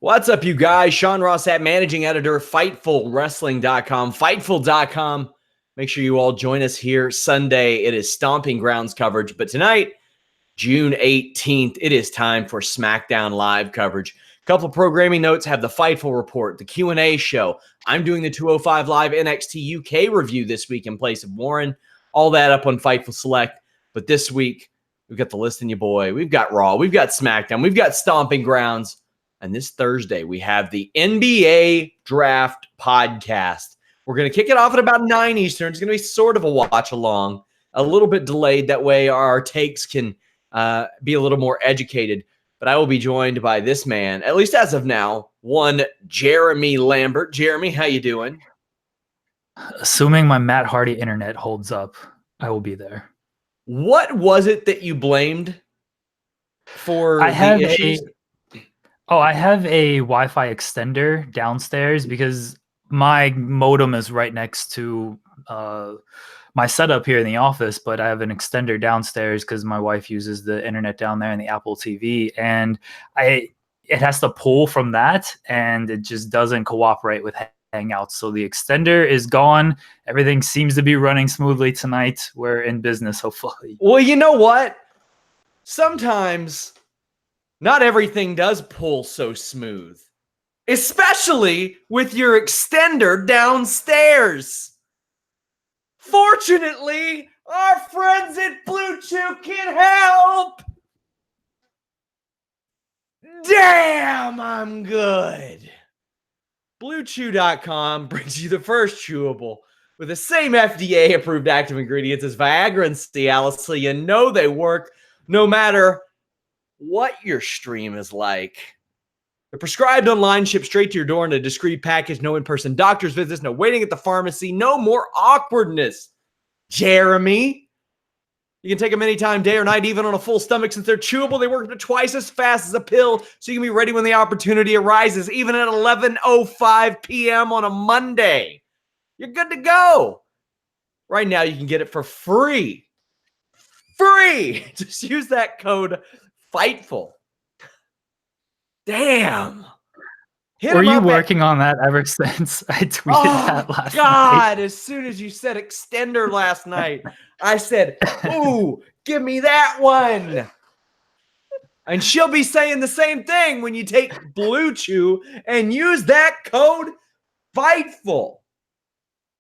What's up, you guys? Sean Ross Sapp, managing editor, FightfulWrestling.com, Fightful.com. Make sure you all join us here Sunday. It is Stomping Grounds coverage. But tonight, June 18th, it is time for Smackdown live coverage. A couple of programming notes have the Fightful report, the Q&A show. I'm doing the 205 Live NXT UK review this week in place of Warren. All that up on Fightful Select. But this week, we've got the List in Your Boy. We've got Raw. We've got Smackdown. We've got Stomping Grounds. And this Thursday, we have the NBA Draft Podcast. We're going to kick it off at about 9 Eastern. It's going to be sort of a watch-along, a little bit delayed. That way our takes can be a little more educated. But I will be joined by this man, at least as of now, one Jeremy Lambert. Jeremy, how you doing? Assuming my Matt Hardy internet holds up, I will be there. What was it that you blamed for the issues? I have a Wi-Fi extender downstairs because my modem is right next to my setup here in the office, but I have an extender downstairs because my wife uses the internet down there and the Apple TV, and it has to pull from that, and it just doesn't cooperate with Hangouts. So the extender is gone. Everything seems to be running smoothly tonight. We're in business, hopefully. Well, you know what? Sometimes not everything does pull so smooth, especially with your extender downstairs. Fortunately, our friends at Blue Chew can help. Damn, I'm good. BlueChew.com brings you the first chewable with the same FDA-approved active ingredients as Viagra and Cialis, so you know they work no matter what your stream is like. The prescribed online, shipped straight to your door in a discreet package. No in-person doctor's visits, no waiting at the pharmacy, no more awkwardness. Jeremy, you can take them anytime, day or night, even on a full stomach. Since they're chewable, they work twice as fast as a pill, so you can be ready when the opportunity arises, even at 11:05 p.m. on a Monday. You're good to go. Right now, you can get it for free. Free! Just use that code Fightful. Damn. Were you working on that ever since I tweeted that last night? As soon as you said extender last night, I said, ooh, give me that one. And she'll be saying the same thing when you take Blue Chew and use that code Fightful.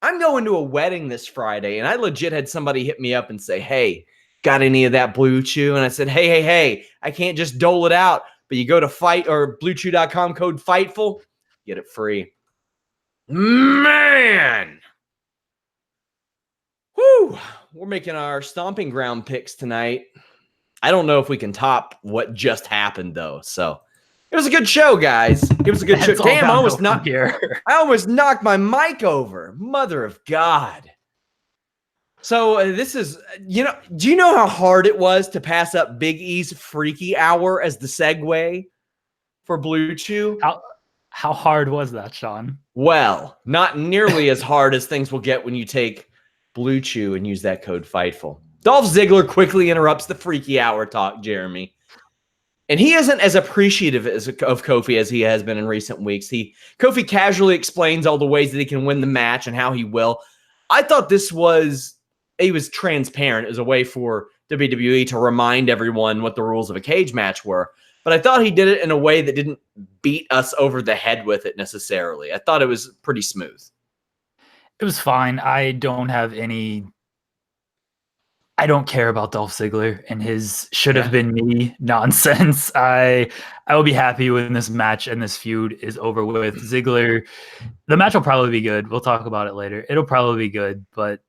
I'm going to a wedding this Friday, and I legit had somebody hit me up and say, hey, got any of that Blue Chew? And I said, hey, I can't just dole it out. But you go to BlueChew.com, code Fightful, get it free. Man! Whew! We're making our stomping ground picks tonight. I don't know if we can top what just happened, though. So it was a good show, guys. It was a good show. Damn, I almost knocked my mic over. Mother of God. So this is, do you know how hard it was to pass up Big E's Freaky Hour as the segue for Blue Chew? How hard was that, Sean? Well, not nearly as hard as things will get when you take Blue Chew and use that code Fightful. Dolph Ziggler quickly interrupts the Freaky Hour talk, Jeremy. And he isn't as appreciative of Kofi as he has been in recent weeks. Kofi casually explains all the ways that he can win the match and how he will. I thought he was transparent as a way for WWE to remind everyone what the rules of a cage match were. But I thought he did it in a way that didn't beat us over the head with it necessarily. I thought it was pretty smooth. It was fine. I don't care about Dolph Ziggler and his should have been me nonsense. I will be happy when this match and this feud is over with. Ziggler, the match will probably be good. We'll talk about it later. It'll probably be good, but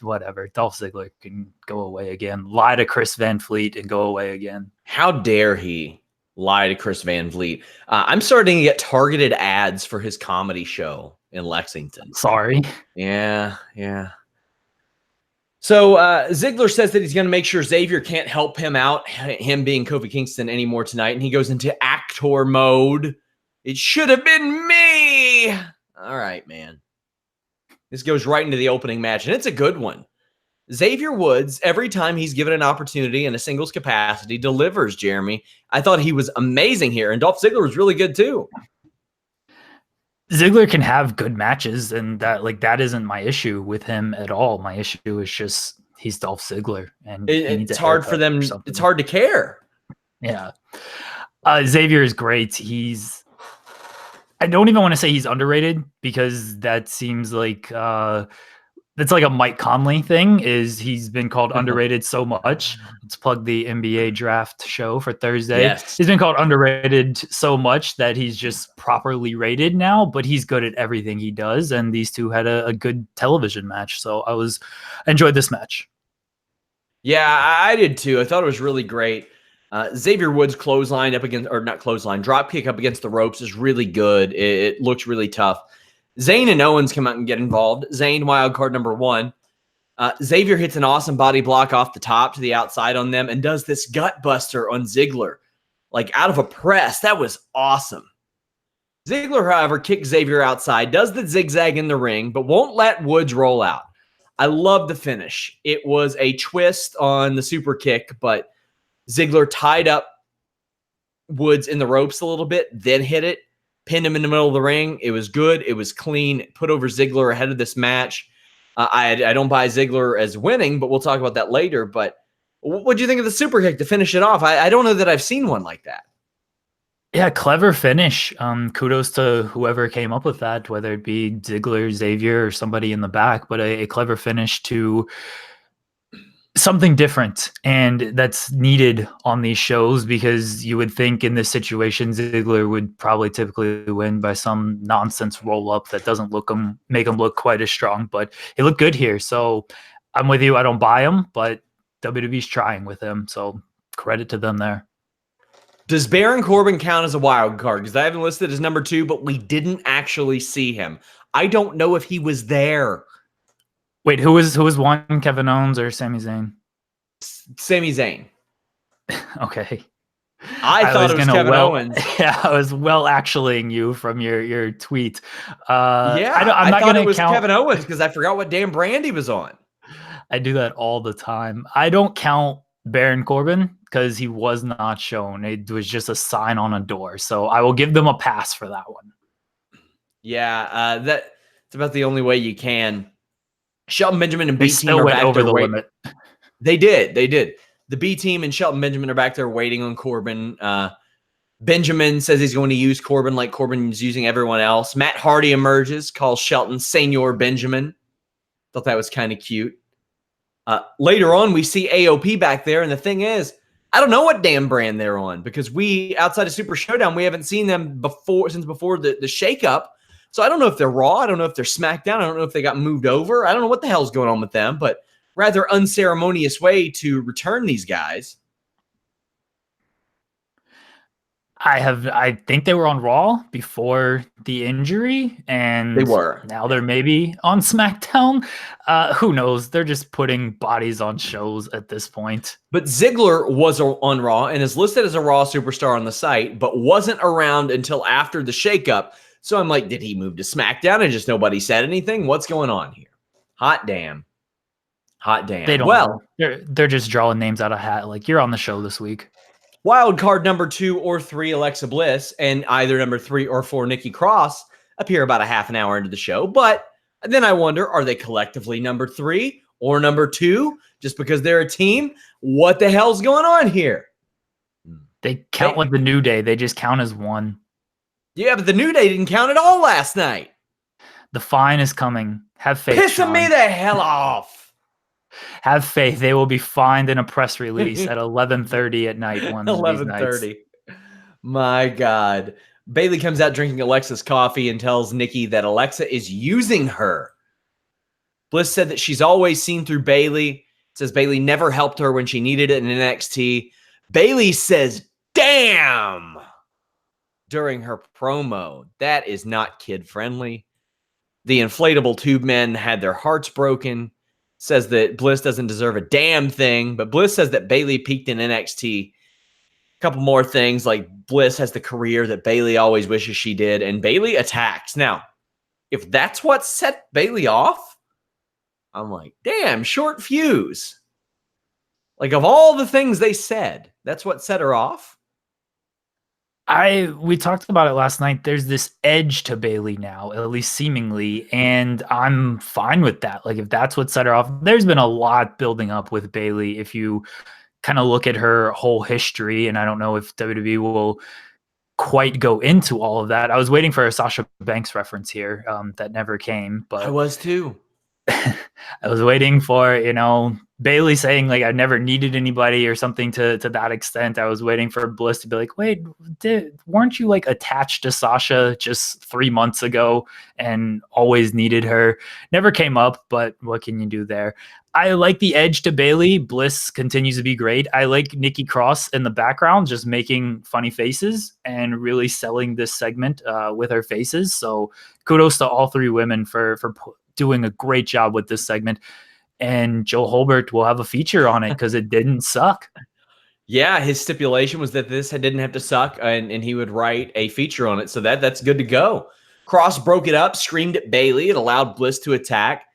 whatever. Dolph Ziggler can go away again. Lie to Chris Van Fleet and go away again. How dare he lie to Chris Van Fleet? I'm starting to get targeted ads for his comedy show in Lexington. Sorry. Yeah. So Ziggler says that he's going to make sure Xavier can't help him out, him being Kofi Kingston, anymore tonight. And he goes into actor mode. It should have been me. All right, man. This goes right into the opening match, and it's a good one. Xavier Woods, every time he's given an opportunity in a singles capacity, delivers, Jeremy. I thought he was amazing here, and Dolph Ziggler was really good too. Ziggler can have good matches, and that isn't my issue with him at all. My issue is just he's Dolph Ziggler, and it's hard for them. It's hard to care. Yeah. Xavier is great. I don't even want to say he's underrated, because that seems like that's like a Mike Conley thing. Is he's been called underrated so much. Let's plug the NBA draft show for Thursday. Yes. He's been called underrated so much that he's just properly rated now, but he's good at everything he does. And these two had a good television match. So I enjoyed this match. Yeah, I did too. I thought it was really great. Xavier Woods clothesline up against, or not clothesline, drop kick up against the ropes is really good. It looks really tough. Zayn and Owens come out and get involved. Zayn, wild card number 1. Xavier hits an awesome body block off the top to the outside on them and does this gut buster on Ziggler, like out of a press. That was awesome. Ziggler, however, kicks Xavier outside, does the zigzag in the ring, but won't let Woods roll out. I love the finish. It was a twist on the super kick, but Ziggler tied up Woods in the ropes a little bit, then hit it, pinned him in the middle of the ring. It was good. It was clean. Put over Ziggler ahead of this match. I don't buy Ziggler as winning, but we'll talk about that later. But what do you think of the super kick to finish it off? I don't know that I've seen one like that. Yeah, clever finish. Kudos to whoever came up with that, whether it be Ziggler, Xavier, or somebody in the back, but a clever finish to something different, and that's needed on these shows, because you would think in this situation Ziggler would probably typically win by some nonsense roll up that doesn't make him look quite as strong, but he looked good here. So I'm with you. I don't buy him, but WWE's trying with him, so credit to them there. Does Baron Corbin count as a wild card? Because I have him listed as number 2, but we didn't actually see him. I don't know if he was there. Wait, who was one? Kevin Owens or Sami Zayn? Sami Zayn. Okay. I thought it was Kevin Owens. Yeah, I was actuallying you from your tweet. I'm not going to count Kevin Owens because I forgot what damn brand he was on. I do that all the time. I don't count Baron Corbin because he was not shown. It was just a sign on a door. So I will give them a pass for that one. Yeah, that's about the only way you can. Shelton Benjamin and B team are back over there the limit. They did. The B team and Shelton Benjamin are back there waiting on Corbin. Benjamin says he's going to use Corbin like Corbin's using everyone else. Matt Hardy emerges, calls Shelton Senor Benjamin. Thought that was kind of cute. Later on, we see AOP back there, and the thing is, I don't know what damn brand they're on, because outside of Super Showdown, we haven't seen them since before the shakeup. So I don't know if they're Raw. I don't know if they're SmackDown. I don't know if they got moved over. I don't know what the hell's going on with them, but rather unceremonious way to return these guys. I think they were on Raw before the injury, and they were. Now they're maybe on SmackDown. Who knows? They're just putting bodies on shows at this point. But Ziggler was on Raw and is listed as a Raw superstar on the site, but wasn't around until after the shakeup. So I'm like, did he move to SmackDown and just nobody said anything? What's going on here? Hot damn. They don't know. They're just drawing names out of a hat. Like, you're on the show this week. Wild card number 2 or 3, Alexa Bliss, and either number 3 or 4, Nikki Cross, appear about a half an hour into the show. But then I wonder, are they collectively number 3 or number 2 just because they're a team? What the hell's going on here? They count like the New Day. They just count as one. Yeah, but the New Day didn't count at all last night. The fine is coming. Have faith. Pissing me the hell off. Have faith. They will be fined in a press release at 11:30 at night. 11:30. My God. Bayley comes out drinking Alexa's coffee and tells Nikki that Alexa is using her. Bliss said that she's always seen through Bayley. Says Bayley never helped her when she needed it in NXT. Bayley says, damn, during her promo. That is not kid-friendly. The inflatable tube men had their hearts broken. Says that Bliss doesn't deserve a damn thing, but Bliss says that Bayley peaked in NXT. A couple more things, like Bliss has the career that Bayley always wishes she did, and Bayley attacks. Now, if that's what set Bayley off, I'm like, damn, short fuse. Like, of all the things they said, that's what set her off. We talked about it last night. There's this edge to Bayley now, at least seemingly, and I'm fine with that. Like, if that's what set her off, there's been a lot building up with Bayley. If you kind of look at her whole history, and I don't know if WWE will quite go into all of that. I was waiting for a Sasha Banks reference here that never came, but I was too. I was waiting for, Bayley saying like I never needed anybody or something to that extent. I was waiting for Bliss to be like, wait, weren't you like attached to Sasha just 3 months ago and always needed her? Never came up, but what can you do there? I like the edge to Bayley. Bliss continues to be great. I like Nikki Cross in the background, just making funny faces and really selling this segment with her faces. So kudos to all three women for doing a great job with this segment. And Joe Holbert will have a feature on it because it didn't suck. Yeah, his stipulation was that this didn't have to suck, and he would write a feature on it. So that's good to go. Cross broke it up, screamed at Bayley. It allowed Bliss to attack.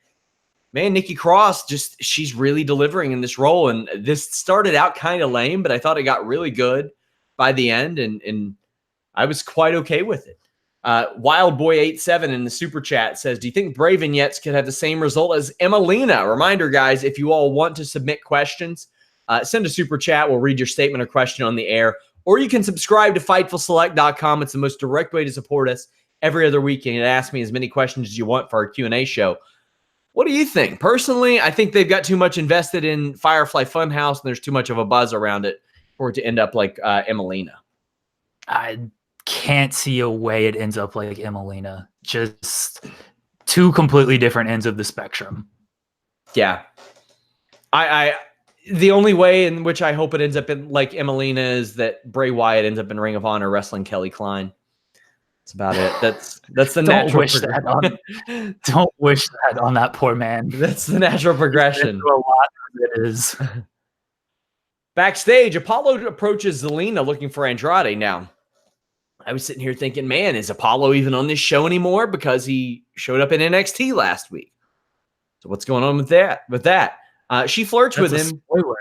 Man, Nikki Cross, she's really delivering in this role. And this started out kind of lame, but I thought it got really good by the end, and I was quite okay with it. Wildboy87 in the super chat says, do you think Bray vignettes could have the same result as Emelina? Reminder, guys, if you all want to submit questions, send a super chat. We'll read your statement or question on the air. Or you can subscribe to FightfulSelect.com. It's the most direct way to support us every other week. And ask me as many questions as you want for our Q&A show. What do you think? Personally, I think they've got too much invested in Firefly Funhouse, and there's too much of a buzz around it for it to end up like Emelina. I can't see a way it ends up like Emelina. Just two completely different ends of the spectrum. Yeah. The only way in which I hope it ends up in like Emelina is that Bray Wyatt ends up in Ring of Honor wrestling Kelly Klein. That's about it. That's the natural progression. Don't wish that on that poor man. That's the natural progression. A lot it is. Backstage, Apollo approaches Zelina looking for Andrade. Now, I was sitting here thinking, man, is Apollo even on this show anymore? Because he showed up in NXT last week. So what's going on with that? She flirts with him. Spoiler.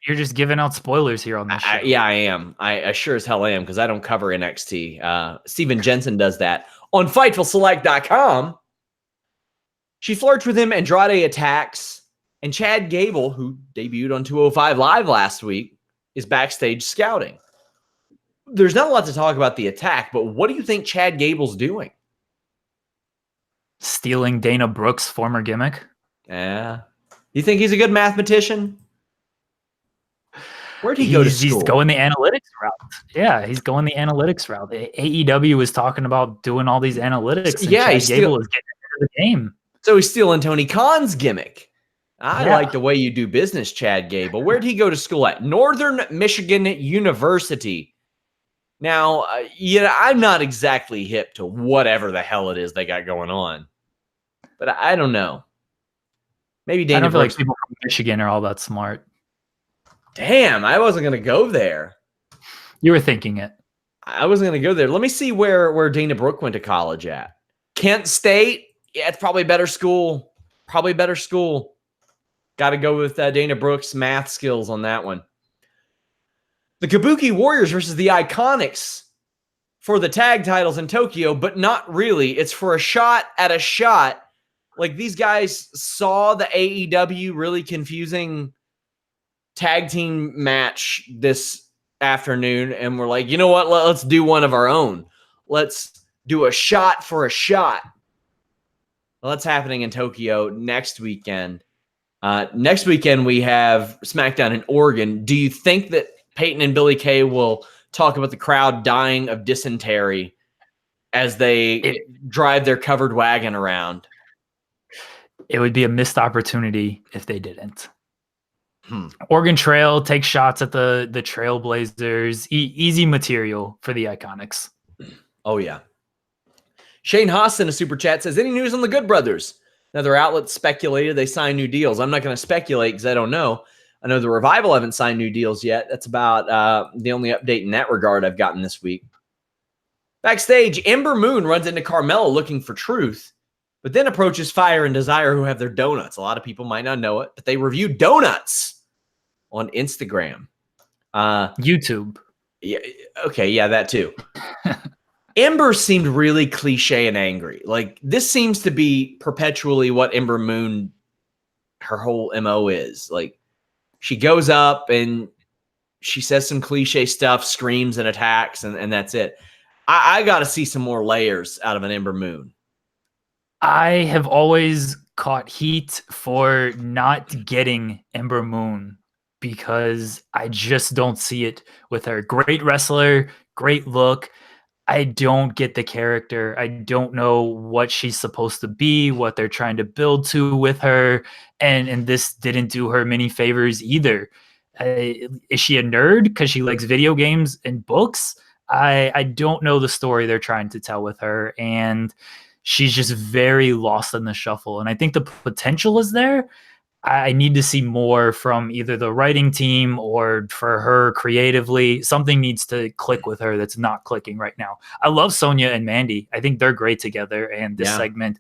You're just giving out spoilers here on this show. Yeah, I am. I sure as hell am, because I don't cover NXT. Steven Jensen does that. On FightfulSelect.com, she flirts with him. Andrade attacks. And Chad Gable, who debuted on 205 Live last week, is backstage scouting. There's not a lot to talk about the attack, but what do you think Chad Gable's doing? Stealing Dana Brooks' former gimmick? Yeah. You think he's a good mathematician? Where'd he go to school? He's going the analytics route. Yeah, he's going the analytics route. AEW was talking about doing all these analytics. And yeah, Chad Gable is getting into the game. So he's stealing Tony Khan's gimmick. I like the way you do business, Chad Gable. Where'd he go to school at? Northern Michigan University. Now, I'm not exactly hip to whatever the hell it is they got going on. But I don't know. Maybe Dana I don't feel Brooks. like people from Michigan are all that smart. Damn, I wasn't going to go there. You were thinking it. I wasn't going to go there. Let me see where Dana Brooke went to college at. Kent State? Yeah, it's probably better school. Probably better school. Got to go with Dana Brooks' math skills on that one. The Kabuki Warriors versus the Iconics for the tag titles in Tokyo, but not really. It's for a shot at a shot. Like, these guys saw the AEW really confusing tag team match this afternoon and we're like, you know what? Let's do one of our own. Let's do a shot for a shot. Well, that's happening in Tokyo next weekend. Next weekend, we have SmackDown in Oregon. Do you think that Peyton and Billy Kay will talk about the crowd dying of dysentery as they drive their covered wagon around? It would be a missed opportunity if they didn't. Oregon Trail takes shots at the Trailblazers. Easy material for the Iconics. Oh, yeah. Shane Haas in a super chat says, any news on the Good Brothers? Another outlet speculated they signed new deals. I'm not going to speculate because I don't know. I know the Revival haven't signed new deals yet. That's about the only update in that regard I've gotten this week. Backstage, Ember Moon runs into Carmella looking for truth. but then approaches Fire and Desire, who have their donuts. A lot of people might not know it, but they review donuts on Instagram. YouTube. Yeah, okay, yeah, that too. Ember seemed really cliche and angry. Like, this seems to be perpetually what Ember Moon, her whole MO is. Like, she goes up and she says some cliche stuff, screams and attacks, and that's it. I got to see some more layers out of an Ember Moon. I have always caught heat for not getting Ember Moon because I just don't see it with her. Great wrestler, great look. I don't get the character. I don't know what she's supposed to be, what they're trying to build to with her, and this didn't do her many favors either. Is she a nerd because she likes video games and books? I don't know the story they're trying to tell with her, and she's just very lost in the shuffle. And I think the potential is there. I need to see more from either the writing team or for her creatively. Something needs to click with her that's not clicking right now. I love Sonya and Mandy. I think they're great together. And this segment,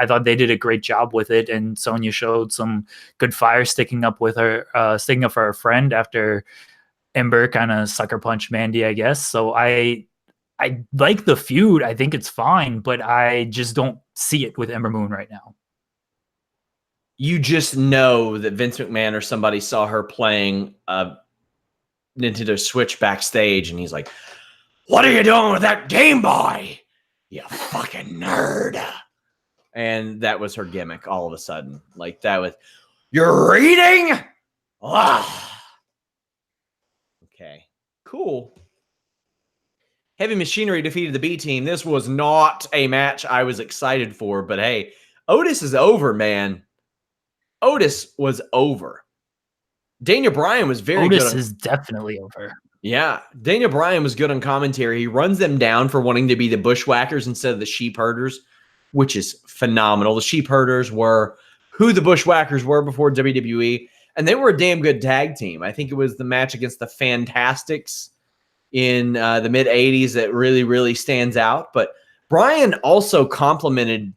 I thought they did a great job with it. And Sonya showed some good fire sticking up for her friend after Ember kind of sucker punched Mandy, I guess. So I like the feud. I think it's fine, but I just don't see it with Ember Moon right now. You just know that Vince McMahon or somebody saw her playing a Nintendo Switch backstage, and he's like, "What are you doing with that Game Boy? You fucking nerd." And that was her gimmick all of a sudden. Like that with, "You're reading?" Ah. Okay, cool. Heavy Machinery defeated the B team. This was not a match I was excited for, but hey, Otis is over, man. Otis was over. Daniel Bryan was very good. Otis is definitely over. Yeah. Daniel Bryan was good on commentary. He runs them down for wanting to be the bushwhackers instead of the sheep herders, which is phenomenal. The sheep herders were who the bushwhackers were before WWE, and they were a damn good tag team. I think it was the match against the Fantastics in the mid-'80s that really, really stands out. But Bryan also complimented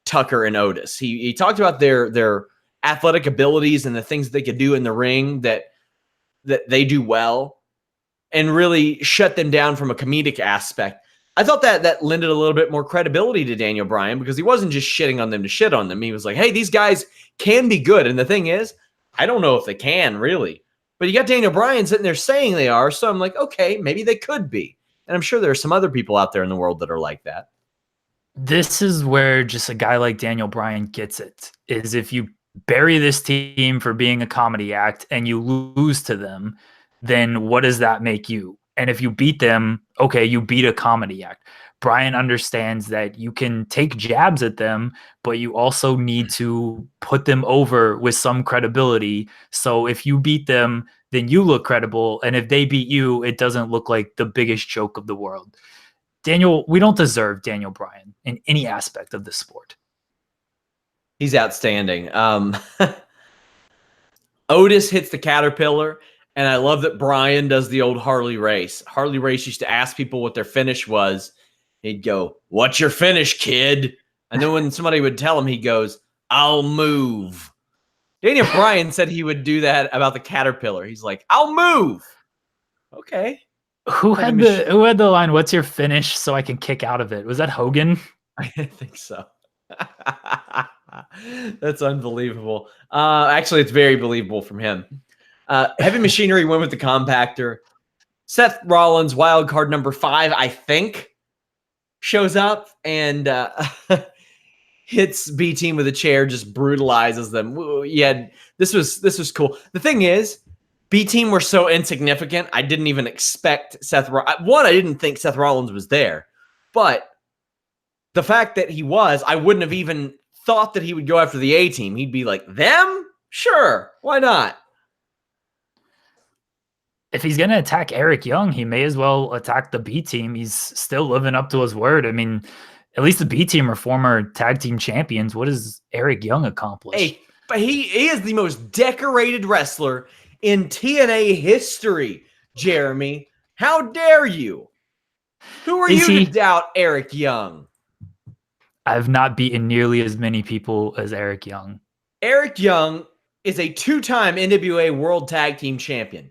Tucker and Otis. He talked about their athletic abilities and the things they could do in the ring that they do well, and really shut them down from a comedic aspect. I thought that lended a little bit more credibility to Daniel Bryan, because he wasn't just shitting on them to shit on them. He was like, hey, these guys can be good. And the thing is, I don't know if they can really, but you got Daniel Bryan sitting there saying they are. So I'm like, okay, maybe they could be. And I'm sure there are some other people out there in the world that are like that. This is where just a guy like Daniel Bryan gets it, is if you bury this team for being a comedy act and you lose to them, then what does that make you? And if you beat them, okay, you beat a comedy act. Bryan understands that you can take jabs at them, but you also need to put them over with some credibility. So if you beat them, then you look credible. And if they beat you, it doesn't look like the biggest joke of the world. We don't deserve Daniel Bryan in any aspect of the sport. He's outstanding. Otis hits the Caterpillar, and I love that Bryan does the old Harley Race. Harley Race used to ask people what their finish was. He'd go, "What's your finish, kid?" And then when somebody would tell him, he goes, "I'll move." Daniel Bryan said he would do that about the Caterpillar. He's like, "I'll move." Okay. Who had the line, "What's your finish so I can kick out of it"? Was that Hogan? I think so. That's unbelievable. Actually, it's very believable from him. Heavy Machinery went with the compactor. Seth Rollins, wild card number 5, I think, shows up and hits B Team with a chair, just brutalizes them. Yeah, this was cool. The thing is, B Team were so insignificant. I didn't even expect Seth. One, I didn't think Seth Rollins was there, but the fact that he was, I wouldn't have even thought that he would go after the A Team. He'd be like, them? Sure, why not? If he's going to attack Eric Young, he may as well attack the B Team. He's still living up to his word. I mean, at least the B Team are former tag team champions. What does Eric Young accomplish? Hey, but he is the most decorated wrestler in TNA history, Jeremy. How dare you? Who are you to doubt Eric Young? I've not beaten nearly as many people as Eric Young. Eric Young is a two-time NWA World Tag Team Champion.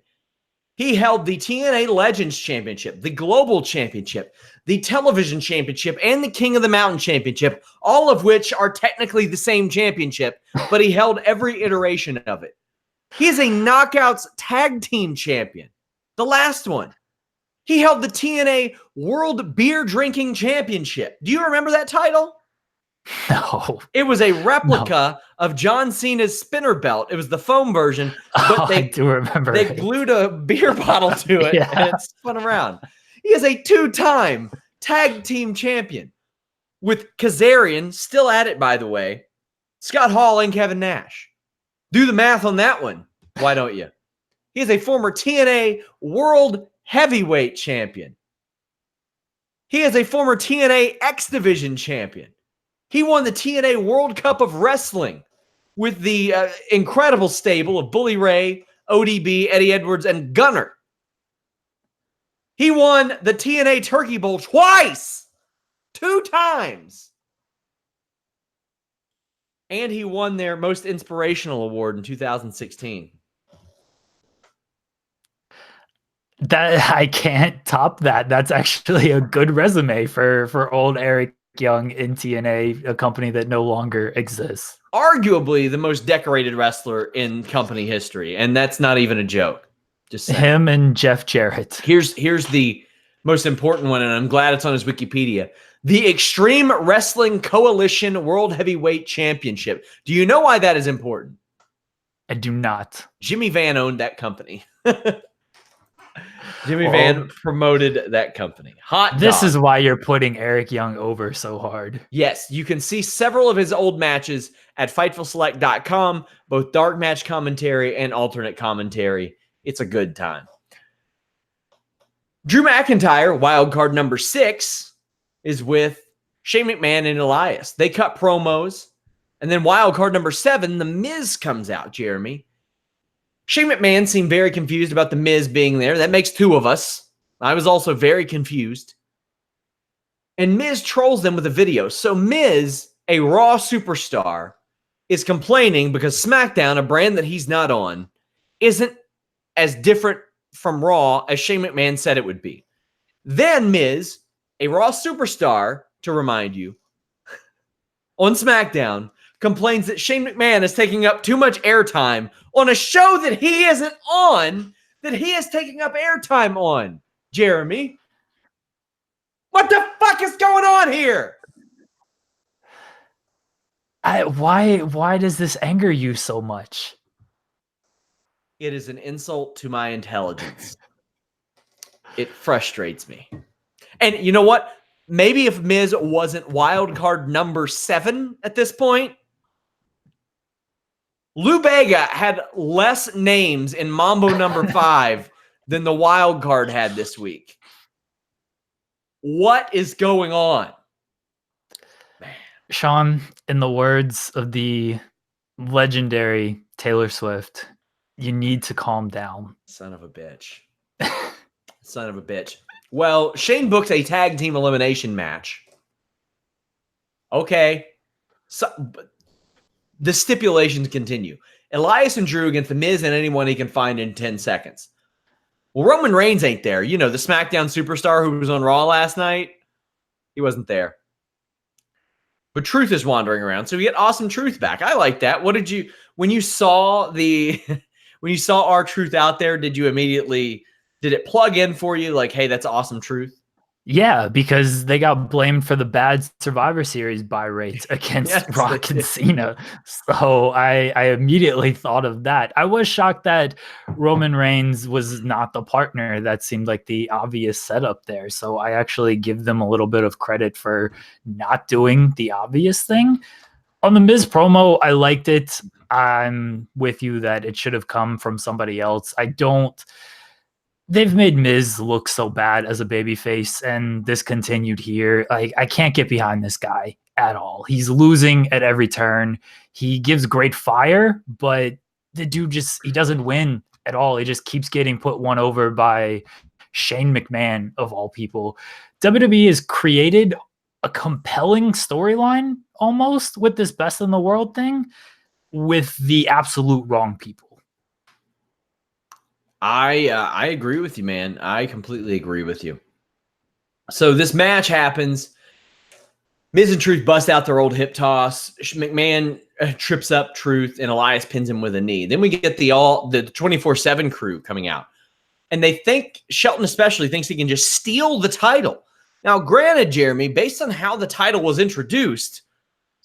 He held the TNA Legends Championship, the Global Championship, the Television Championship, and the King of the Mountain Championship, all of which are technically the same championship, but he held every iteration of it. He is a Knockouts Tag Team Champion, the last one. He held the TNA World Beer Drinking Championship. Do you remember that title? No. It was a replica of John Cena's spinner belt. It was the foam version, but I do remember they glued a beer bottle to it and it spun around. He is a two-time tag team champion with Kazarian, still at it, by the way, Scott Hall, and Kevin Nash. Do the math on that one. Why don't you? He is a former TNA World Heavyweight Champion. He is a former TNA X Division Champion. He won the TNA World Cup of Wrestling with the incredible stable of Bully Ray, ODB, Eddie Edwards, and Gunner. He won the TNA Turkey Bowl twice, 2 times. And he won their Most Inspirational Award in 2016. That I can't top that. That's actually a good resume for old Eric Young in TNA, a company that no longer exists. Arguably the most decorated wrestler in company history, and that's not even a joke. Just saying. Him and Jeff Jarrett. Here's the most important one, and I'm glad it's on his Wikipedia. The Extreme Wrestling Coalition World Heavyweight Championship. Do you know why that is important? I do not. Jimmy Van owned that company. Jimmy Van promoted that company. This is why you're putting Eric Young over so hard. Yes, you can see several of his old matches at FightfulSelect.com, both dark match commentary and alternate commentary. It's a good time. Drew McIntyre, wild card number 6, is with Shane McMahon and Elias. They cut promos, and then wild card number 7, The Miz comes out, Jeremy. Shane McMahon seemed very confused about The Miz being there. That makes 2 of us. I was also very confused. And Miz trolls them with a video. So Miz, a Raw superstar, is complaining because SmackDown, a brand that he's not on, isn't as different from Raw as Shane McMahon said it would be. Then Miz, a Raw superstar, to remind you, on SmackDown, complains that Shane McMahon is taking up too much airtime on a show that he isn't on, that he is taking up airtime on. Jeremy, what the fuck is going on here? Why does this anger you so much? It is an insult to my intelligence. It frustrates me. And you know what? Maybe if Miz wasn't wild card number 7 at this point, Lou Bega had less names in Mambo number 5 than the wild card had this week. What is going on? Man. Sean, in the words of the legendary Taylor Swift, you need to calm down. Son of a bitch. Son of a bitch. Well, Shane booked a tag team elimination match. Okay. So, the stipulations continue. Elias and Drew against The Miz and anyone he can find in 10 seconds. Well, Roman Reigns ain't there. You know, the SmackDown superstar who was on Raw last night. He wasn't there. But Truth is wandering around, so we get Awesome Truth back. I like that. What did you, when you saw our Truth out there, did it plug in for you? Like, hey, that's Awesome Truth? Yeah, because they got blamed for the bad Survivor Series buy rates against Rock and Cena. So I immediately thought of that. I was shocked that Roman Reigns was not the partner. That seemed like the obvious setup there. So I actually give them a little bit of credit for not doing the obvious thing. On the Miz promo, I liked it. I'm with you that it should have come from somebody else. They've made Miz look so bad as a babyface, and this continued here. I can't get behind this guy at all. He's losing at every turn. He gives great fire, but the dude he doesn't win at all. He just keeps getting put one over by Shane McMahon, of all people. WWE has created a compelling storyline almost with this best in the world thing with the absolute wrong people. I agree with you, man. I completely agree with you. So this match happens. Miz and Truth bust out their old hip toss. McMahon trips up Truth, and Elias pins him with a knee. Then we get the 24/7 crew coming out. And they think, Shelton especially, thinks he can just steal the title. Now, granted, Jeremy, based on how the title was introduced,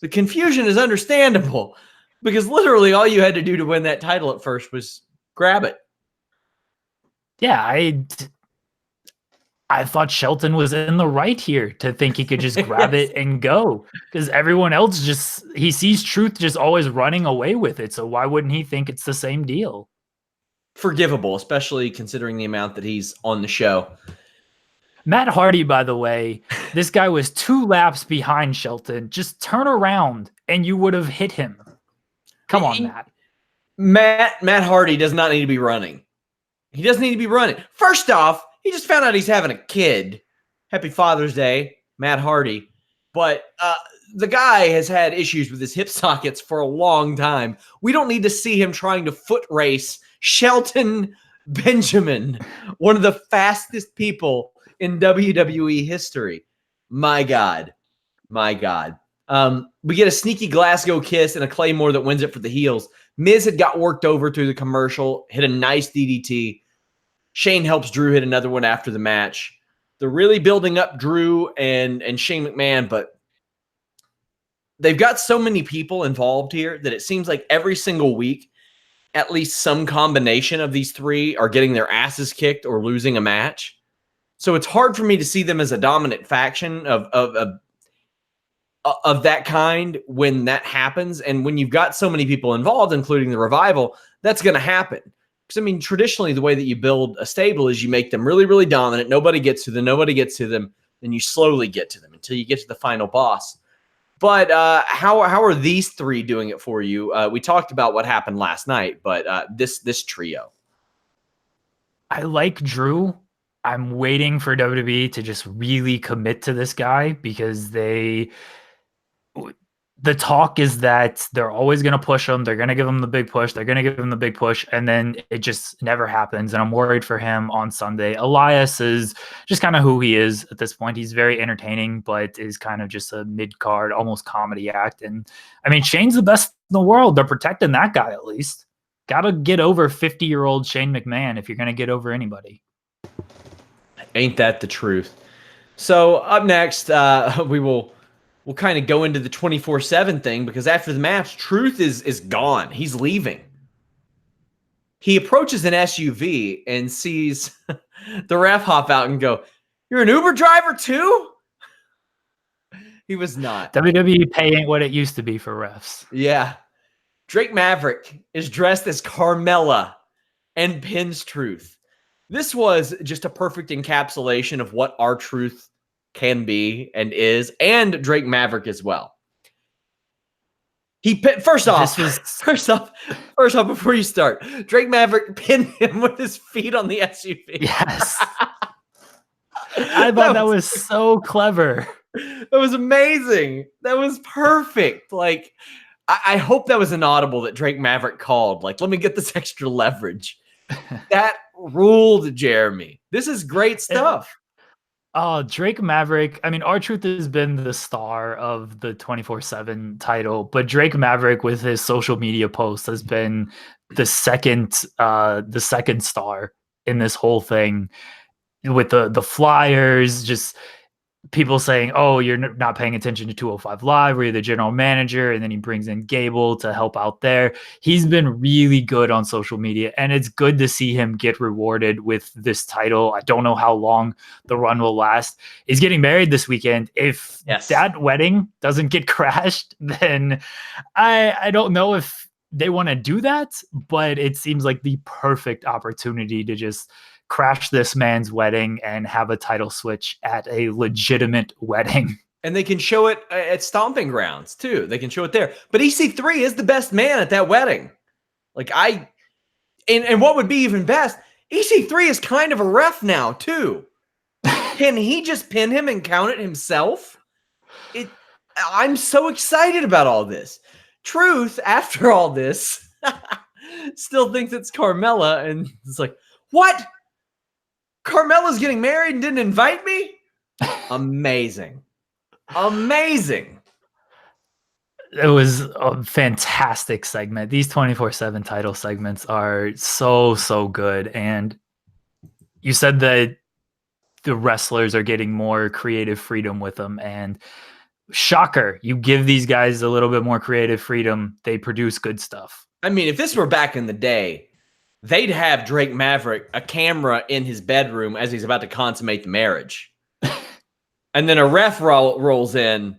the confusion is understandable because literally all you had to do to win that title at first was grab it. Yeah, I thought Shelton was in the right here to think he could just grab it and go, because everyone else he sees Truth just always running away with it. So why wouldn't he think it's the same deal? Forgivable, especially considering the amount that he's on the show. Matt Hardy, by the way, this guy was 2 laps behind Shelton. Just turn around and you would have hit him. Come on, Matt. Matt Hardy does not need to be running. He doesn't need to be running. First off, he just found out he's having a kid. Happy Father's Day, Matt Hardy. But the guy has had issues with his hip sockets for a long time. We don't need to see him trying to foot race Shelton Benjamin, one of the fastest people in WWE history. My God. My God. We get a sneaky Glasgow kiss and a Claymore that wins it for the heels. Miz had got worked over through the commercial, hit a nice DDT. Shane helps Drew hit another one after the match. They're really building up Drew and Shane McMahon, but they've got so many people involved here that it seems like every single week, at least some combination of these three are getting their asses kicked or losing a match. So it's hard for me to see them as a dominant faction of that kind when that happens. And when you've got so many people involved, including the Revival, that's going to happen. Because, I mean, traditionally, the way that you build a stable is you make them really, really dominant. Nobody gets to them. Then you slowly get to them until you get to the final boss. But how are these three doing it for you? We talked about what happened last night, but this trio. I like Drew. I'm waiting for WWE to just really commit to this guy because the talk is that they're always going to push him. They're going to give him the big push. They're going to give him the big push. And then it just never happens. And I'm worried for him on Sunday. Elias is just kind of who he is at this point. He's very entertaining, but is kind of just a mid-card, almost comedy act. And I mean, Shane's the best in the world. They're protecting that guy at least. Got to get over 50-year-old Shane McMahon if you're going to get over anybody. Ain't that the truth? So up next, we'll kind of go into the 24/7 thing because after the match, Truth is gone. He's leaving. He approaches an SUV and sees the ref hop out and go, "You're an Uber driver too?" He was not. WWE pay ain't what it used to be for refs. Yeah. Drake Maverick is dressed as Carmella and pins Truth. This was just a perfect encapsulation of what R-Truth can be and is, and Drake Maverick as well. First off, before you start, Drake Maverick pinned him with his feet on the SUV. Yes. I thought that was so clever. That was amazing. That was perfect. Like, I hope that was an audible that Drake Maverick called. Like, let me get this extra leverage. That ruled, Jeremy. This is great stuff. Drake Maverick. I mean, R-Truth has been the star of the 24/7 title, but Drake Maverick with his social media posts has been the second star in this whole thing. With the flyers, just people saying, "Oh, you're not paying attention to 205 Live, where you're the general manager," and then he brings in Gable to help out there. He's been really good on social media, and it's good to see him get rewarded with this title. I don't know how long the run will last. He's getting married this weekend. If that wedding doesn't get crashed, then I don't know if they want to do that, but it seems like the perfect opportunity to just crash this man's wedding and have a title switch at a legitimate wedding. And they can show it at Stomping Grounds too. They can show it there. But EC3 is the best man at that wedding. Like and what would be even best, EC3 is kind of a ref now too. Can he just pin him and count it himself? I'm so excited about all this. Truth, after all this, still thinks it's Carmella, and it's like, what? Carmella's getting married and didn't invite me? Amazing. Amazing. It was a fantastic segment. These 24/7 title segments are so good. And you said that the wrestlers are getting more creative freedom with them. And shocker, you give these guys a little bit more creative freedom, they produce good stuff. I mean, if this were back in the day, they'd have Drake Maverick a camera in his bedroom as he's about to consummate the marriage. And then a ref rolls in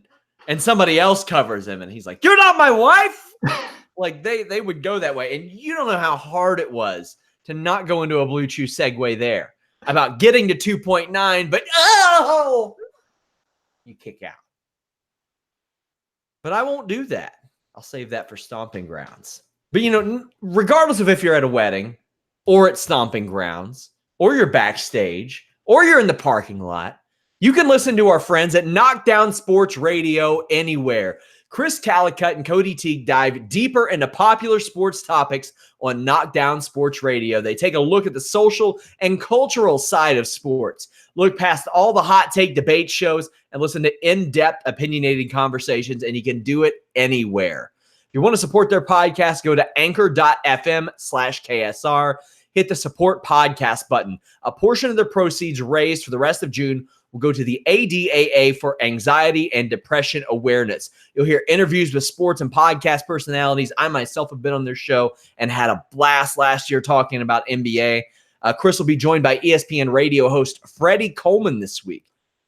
and somebody else covers him. And he's like, "You're not my wife." Like they would go that way. And you don't know how hard it was to not go into a Blue Chew segue there about getting to 2.9, but you kick out. But I won't do that. I'll save that for Stomping Grounds. But, regardless of if you're at a wedding or at Stomping Grounds or you're backstage or you're in the parking lot, you can listen to our friends at Knockdown Sports Radio anywhere. Chris Callicutt and Cody Teague dive deeper into popular sports topics on Knockdown Sports Radio. They take a look at the social and cultural side of sports, look past all the hot take debate shows, and listen to in-depth opinionated conversations, and you can do it anywhere. If you want to support their podcast, go to anchor.fm/KSR. Hit the support podcast button. A portion of the proceeds raised for the rest of June will go to the ADAA for anxiety and depression awareness. You'll hear interviews with sports and podcast personalities. I myself have been on their show and had a blast last year talking about NBA. Chris will be joined by ESPN radio host Freddie Coleman this week.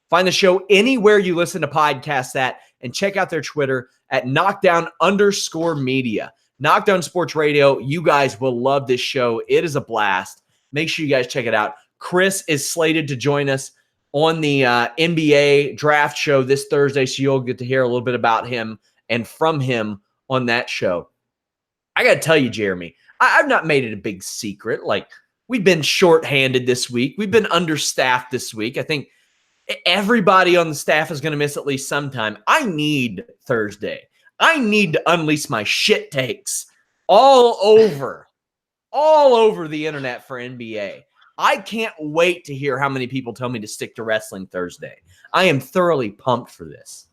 Find the show anywhere you listen to podcasts at, and check out their Twitter at knockdown_media. Knockdown Sports Radio. You guys will love this show. It is a blast. Make sure you guys check it out. Chris is slated to join us on the NBA draft show this Thursday, so you'll get to hear a little bit about him and from him on that show. I got to tell you, Jeremy, I've not made it a big secret. Like, we've been shorthanded this week. We've been understaffed this week. I think everybody on the staff is going to miss at least some time. I need Thursday. I need to unleash my shit takes all over the internet for NBA. I can't wait to hear how many people tell me to stick to wrestling Thursday. I am thoroughly pumped for this.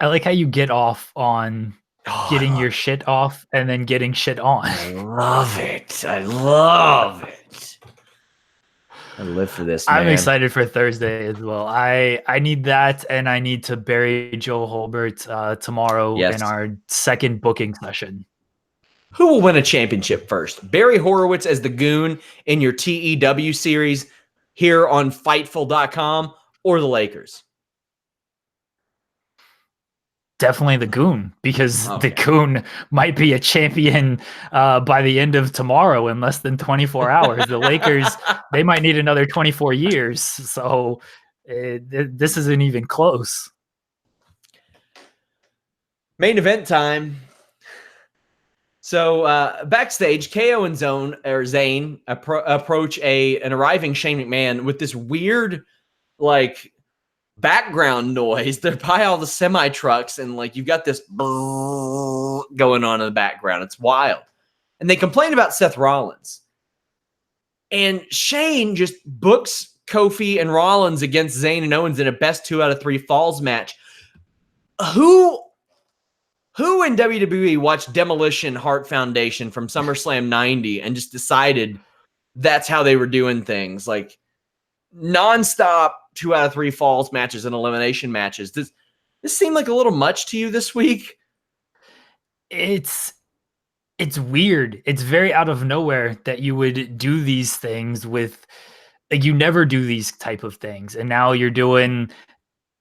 I like how you get off on getting your shit off and then getting shit on. I love it. I love it. I live for this, man. I'm excited for Thursday as well. I need that, and I need to bury Joe Holbert tomorrow in our second booking session. Who will win a championship first? Barry Horowitz as the Goon in your TEW series here on Fightful.com, or the Lakers? Definitely the Goon, because the Goon might be a champion by the end of tomorrow in less than 24 hours. The Lakers, they might need another 24 years. So this isn't even close. Main event time. So backstage, KO and Zayn approach an arriving Shane McMahon with this weird, background noise. They're by all the semi trucks, and you've got this going on in the background. It's wild. And they complain about Seth Rollins. And Shane just books Kofi and Rollins against Zayn and Owens in a best 2 out of 3 falls match. Who in WWE watched Demolition Heart Foundation from SummerSlam 90 and just decided that's how they were doing things? Nonstop 2 out of 3 falls matches and elimination matches. Does this seem like a little much to you this week? It's weird. It's very out of nowhere that you would do these things with, you never do these type of things. And now you're doing,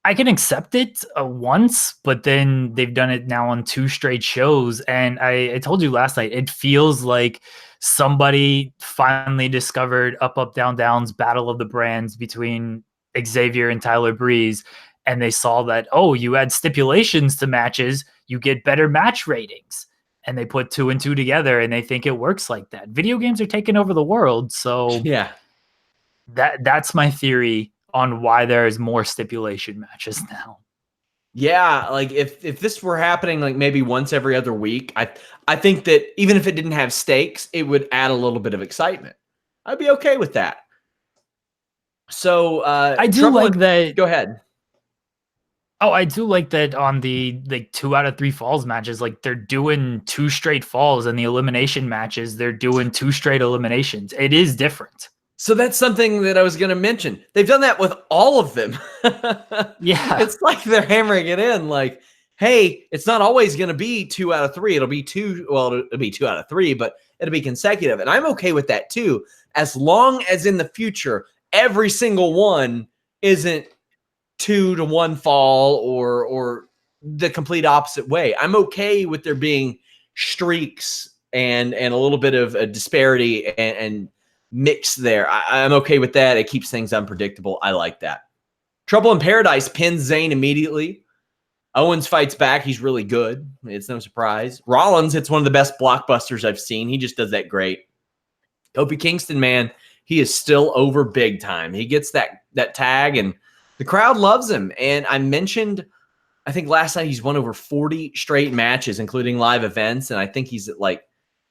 I can accept it once, but then they've done it now on 2 straight shows. And I told you last night, it feels like somebody finally discovered Up, Up, Down, Down's Battle of the Brands between Xavier and Tyler Breeze. And they saw that, you add stipulations to matches, you get better match ratings. And they put 2 and 2 together, and they think it works like that. Video games are taking over the world. So yeah, that's my theory on why there's more stipulation matches now. Yeah, like if this were happening like maybe once every other week, I think that even if it didn't have stakes, it would add a little bit of excitement. I'd be okay with that. So I do like that. Go ahead. Oh, I do like that on the like 2 out of 3 falls matches. Like they're doing 2 straight falls, and the elimination matches they're doing 2 straight eliminations. It is different. So that's something that I was going to mention. They've done that with all of them. Yeah. It's like they're hammering it in like, hey, it's not always going to be 2 out of 3. It'll be 2. Well, it'll be 2 out of 3, but it'll be consecutive. And I'm okay with that too, as long as in the future, every single one isn't 2-1 fall or the complete opposite way. I'm okay with there being streaks and a little bit of a disparity and mix there. I'm okay with that. It keeps things unpredictable. I like that. Trouble in Paradise pins Zayn immediately. Owens fights back. He's really good. It's no surprise. Rollins hits one of the best blockbusters I've seen. He just does that great. Kofi Kingston, man, he is still over big time. He gets that tag, and the crowd loves him. And I mentioned, I think last night he's won over 40 straight matches, including live events, and I think he's at like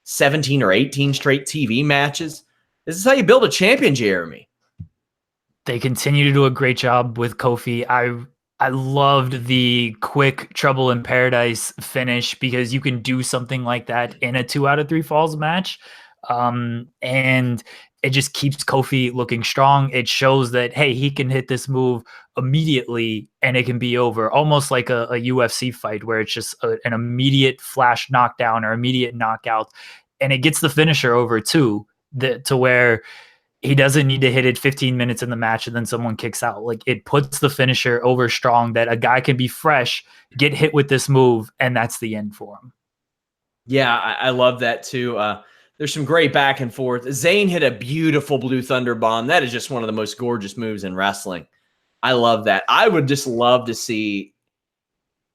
17 or 18 straight TV matches. This is how you build a champion, Jeremy. They continue to do a great job with Kofi. I loved the quick Trouble in Paradise finish because you can do something like that in a 2 out of 3 falls match. And it just keeps Kofi looking strong. It shows that, hey, he can hit this move immediately and it can be over, almost like a UFC fight where it's just an immediate flash knockdown or immediate knockout. And it gets the finisher over too, to where he doesn't need to hit it 15 minutes in the match and then someone kicks out. Like it puts the finisher over strong that a guy can be fresh, get hit with this move, and that's the end for him. Yeah, I love that too. There's some great back and forth. Zayn hit a beautiful Blue Thunder Bomb. That is just one of the most gorgeous moves in wrestling. I love that. I would just love to see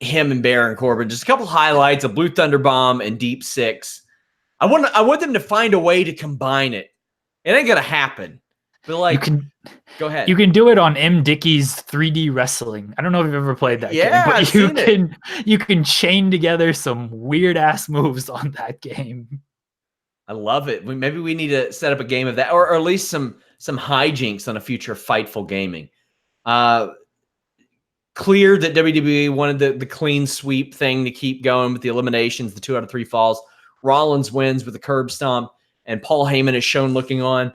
him and Baron Corbin. Just a couple highlights, a Blue Thunder Bomb and Deep Six. I want them to find a way to combine it. It ain't gonna happen. But like, go ahead. You can do it on M. Dickey's 3D Wrestling. I don't know if you've ever played that game, but you can chain together some weird ass moves on that game. I love it. Maybe we need to set up a game of that, or at least some hijinks on a future Fightful gaming. Clear that WWE wanted the clean sweep thing to keep going with the eliminations, the 2 out of 3 falls. Rollins wins with a curb stomp, and Paul Heyman is shown looking on.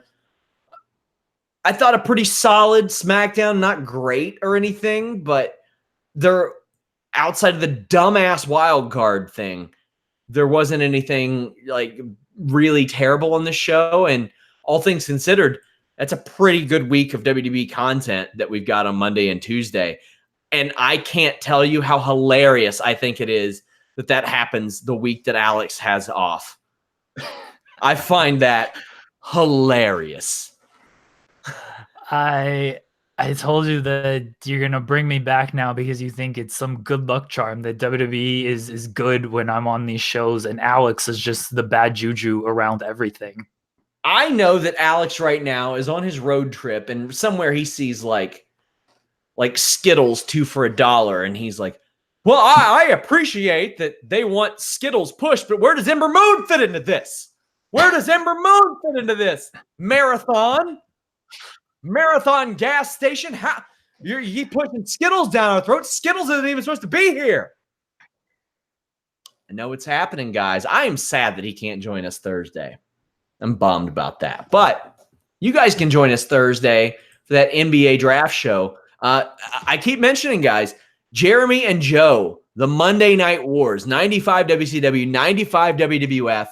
I thought a pretty solid SmackDown, not great or anything, but they're outside of the dumbass wild card thing. There wasn't anything like really terrible on this show, and all things considered, that's a pretty good week of WWE content that we've got on Monday and Tuesday. And I can't tell you how hilarious I think it is that happens the week that Alex has off. I find that hilarious. I told you that you're gonna bring me back now because you think it's some good luck charm that WWE is good when I'm on these shows, and Alex is just the bad juju around everything. I know that Alex right now is on his road trip, and somewhere he sees like Skittles 2 for $1, and he's like, well, I appreciate that they want Skittles pushed, but where does Ember Moon fit into this? Where does Ember Moon fit into this? Marathon gas station? How you pushing Skittles down our throats? Skittles isn't even supposed to be here. I know it's happening, guys. I am sad that he can't join us Thursday. I'm bummed about that. But you guys can join us Thursday for that NBA draft show. I keep mentioning, guys, Jeremy and Joe, the Monday Night Wars, 95 WCW, 95 WWF,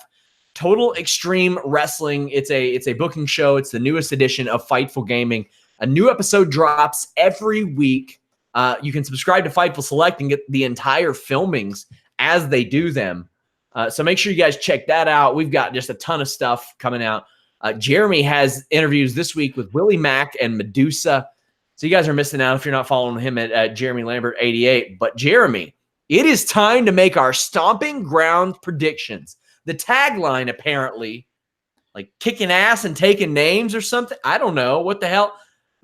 Total Extreme Wrestling. It's a booking show. It's the newest edition of Fightful Gaming. A new episode drops every week. You can subscribe to Fightful Select and get the entire filmings as they do them. So make sure you guys check that out. We've got just a ton of stuff coming out. Jeremy has interviews this week with Willie Mack and Medusa. So you guys are missing out if you're not following him at Jeremy Lambert 88. But Jeremy, it is time to make our stomping ground predictions. The tagline, apparently, like kicking ass and taking names or something. I don't know. What the hell?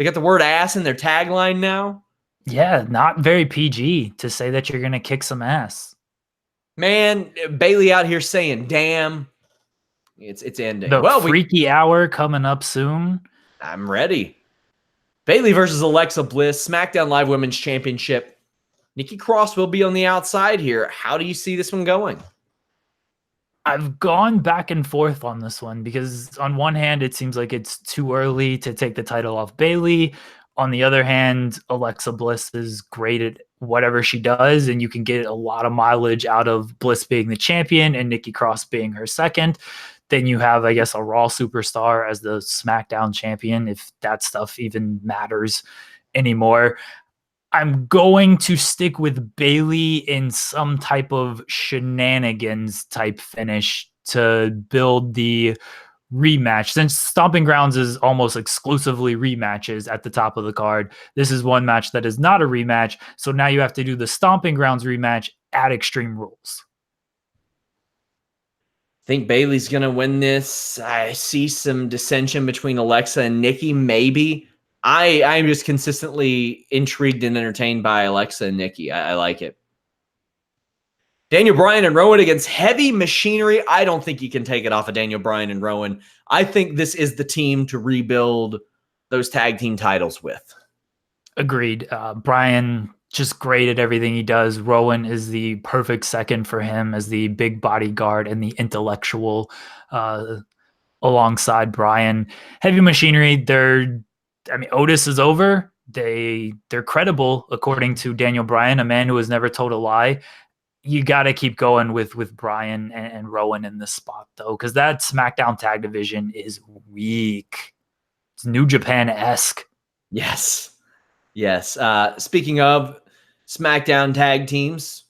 They got the word ass in their tagline now. Yeah, not very PG to say that you're going to kick some ass. Man, Bailey out here saying, damn, it's ending. The Well, freaky hour coming up soon. I'm ready. Bailey versus Alexa Bliss, SmackDown Live Women's Championship. Nikki Cross will be on the outside here. How do you see this one going? I've gone back and forth on this one because on one hand, it seems like it's too early to take the title off Bailey. On the other hand, Alexa Bliss is great at whatever she does, and you can get a lot of mileage out of Bliss being the champion and Nikki Cross being her second. Then you have, I guess, a Raw superstar as the SmackDown champion, if that stuff even matters anymore. I'm going to stick with Bailey in some type of shenanigans type finish to build the rematch. Since Stomping Grounds is almost exclusively rematches at the top of the card, this is one match that is not a rematch. So now you have to do the Stomping Grounds rematch at Extreme Rules. Think Bailey's going to win this. I see some dissension between Alexa and Nikki, maybe. I'm just consistently intrigued and entertained by Alexa and Nikki. I like it. Daniel Bryan and Rowan against Heavy Machinery. I don't think you can take it off of Daniel Bryan and Rowan. I think this is the team to rebuild those tag team titles with. Agreed. Bryan, just great at everything he does. Rowan is the perfect second for him as the big bodyguard and the intellectual alongside Bryan. Heavy Machinery, Otis is over. They're credible, according to Daniel Bryan, a man who has never told a lie. You got to keep going with Bryan and Rowan in this spot, though, because that SmackDown tag division is weak. It's New Japan-esque. Yes. Speaking of SmackDown tag teams,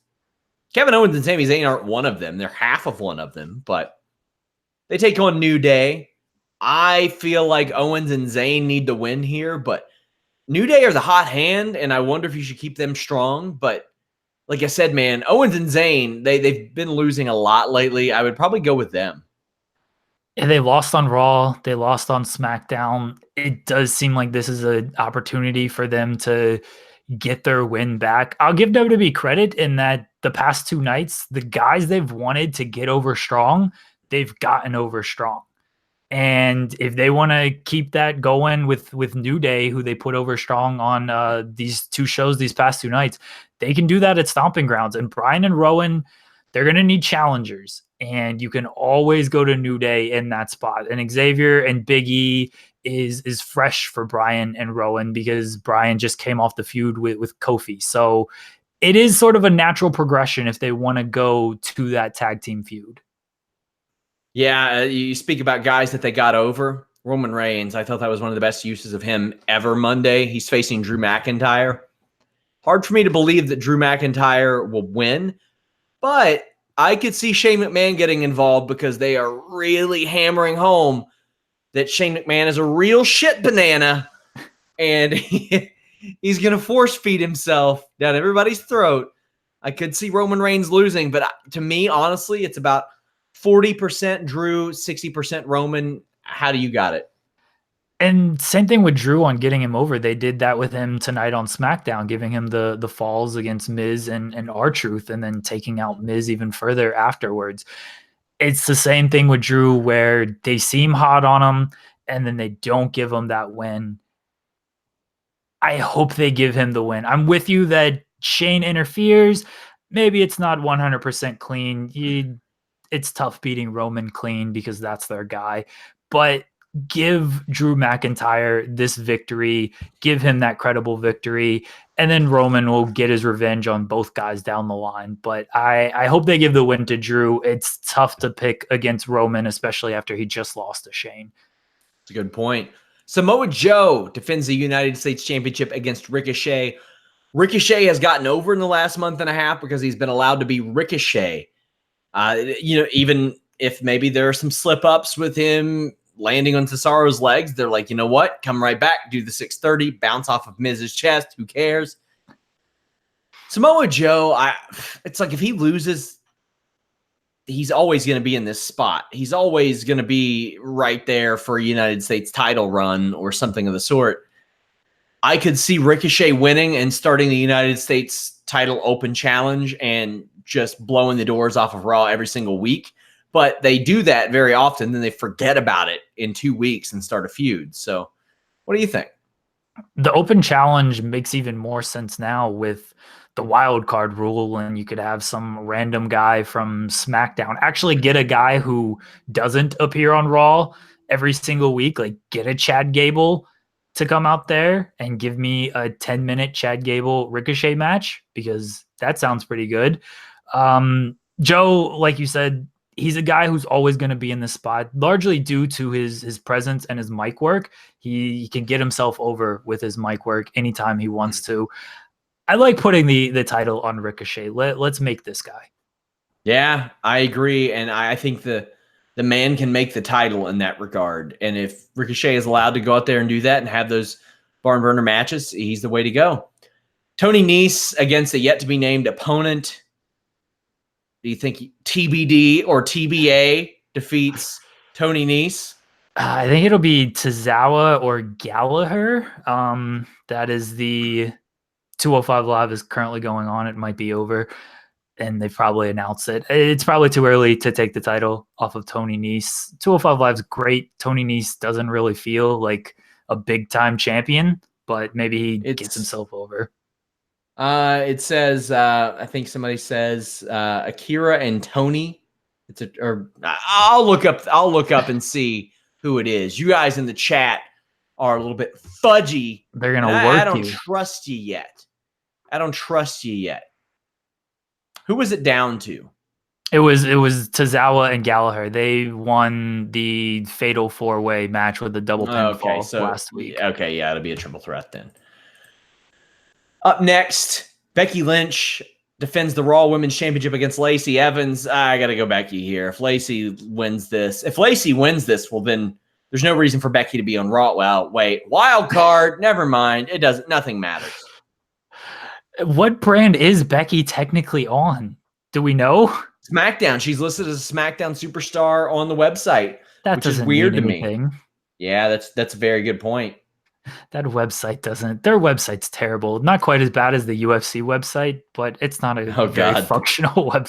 Kevin Owens and Sami Zayn aren't one of them. They're half of one of them, but they take on New Day. I feel like Owens and Zayn need to win here, but New Day are the hot hand, and I wonder if you should keep them strong. But like I said, man, Owens and Zayn, they've been losing a lot lately. I would probably go with them. Yeah, they lost on Raw. They lost on SmackDown. It does seem like this is an opportunity for them to get their win back. I'll give WWE credit in that the past two nights, the guys they've wanted to get over strong, they've gotten over strong. And if they want to keep that going with New Day, who they put over strong on these two shows these past two nights, they can do that at Stomping Grounds. And Bryan and Rowan, they're going to need challengers. And you can always go to New Day in that spot. And Xavier and Big E is fresh for Bryan and Rowan because Bryan just came off the feud with Kofi. So it is sort of a natural progression if they want to go to that tag team feud. Yeah, you speak about guys that they got over. Roman Reigns, I thought that was one of the best uses of him ever Monday. He's facing Drew McIntyre. Hard for me to believe that Drew McIntyre will win, but I could see Shane McMahon getting involved because they are really hammering home that Shane McMahon is a real shit banana, and he's going to force feed himself down everybody's throat. I could see Roman Reigns losing, but to me, honestly, it's about 40% Drew, 60% Roman. How do you got it? And same thing with Drew on getting him over. They did that with him tonight on SmackDown, giving him the falls against Miz and R-Truth, and then taking out Miz even further afterwards. It's the same thing with Drew where they seem hot on him and then they don't give him that win. I hope they give him the win. I'm with you that Shane interferes. Maybe it's not 100% clean. It's tough beating Roman clean because that's their guy. But give Drew McIntyre this victory. Give him that credible victory. And then Roman will get his revenge on both guys down the line. But I hope they give the win to Drew. It's tough to pick against Roman, especially after he just lost to Shane. That's a good point. Samoa Joe defends the United States Championship against Ricochet. Ricochet has gotten over in the last month and a half because he's been allowed to be Ricochet. Even if maybe there are some slip-ups with him landing on Cesaro's legs, they're like, you know what? Come right back, do the 630, bounce off of Miz's chest. Who cares? Samoa Joe, it's like if he loses, he's always going to be in this spot. He's always going to be right there for a United States title run or something of the sort. I could see Ricochet winning and starting the United States title open challenge and just blowing the doors off of Raw every single week. But they do that very often, then they forget about it in 2 weeks and start a feud. So what do you think? The open challenge makes even more sense now with the wild card rule, and you could have some random guy from SmackDown actually get a guy who doesn't appear on Raw every single week, like get a Chad Gable to come out there and give me a 10-minute Chad Gable Ricochet match, because that sounds pretty good. Joe, like you said, he's a guy who's always going to be in the spot, largely due to his presence and his mic work. He can get himself over with his mic work anytime he wants to. I like putting the title on Ricochet. Let's make this guy. Yeah, I agree. And I think the man can make the title in that regard. And if Ricochet is allowed to go out there and do that and have those barn burner matches, he's the way to go. Tony Nese against a yet-to-be-named opponent. Do you think TBD or TBA defeats Tony Nese? I think it'll be Tozawa or Gallagher. That is the 205 Live is currently going on. It might be over, and they've probably announced it. It's probably too early to take the title off of Tony Nese. 205 Live's great. Tony Nese doesn't really feel like a big-time champion, but maybe he gets himself over. It says, I think somebody says Akira and Tony. I'll look up and see who it is. You guys in the chat are a little bit fudgy. They're gonna work you. I don't trust you yet. Who was it down to? It was Tozawa and Gallagher. They won the Fatal 4-Way match with the double pinfall last week. Okay, yeah, it'll be a triple threat then. Up next, Becky Lynch defends the Raw Women's Championship against Lacey Evans. I got to go Becky here. If Lacey wins this, well, then there's no reason for Becky to be on Raw. Well, wait, wild card. Never mind. It doesn't. Nothing matters. What brand is Becky technically on? Do we know? SmackDown. She's listed as a SmackDown superstar on the website, which is weird to me. Yeah, that's a very good point. That website doesn't. Their website's terrible. Not quite as bad as the UFC website, but it's not a very functional website.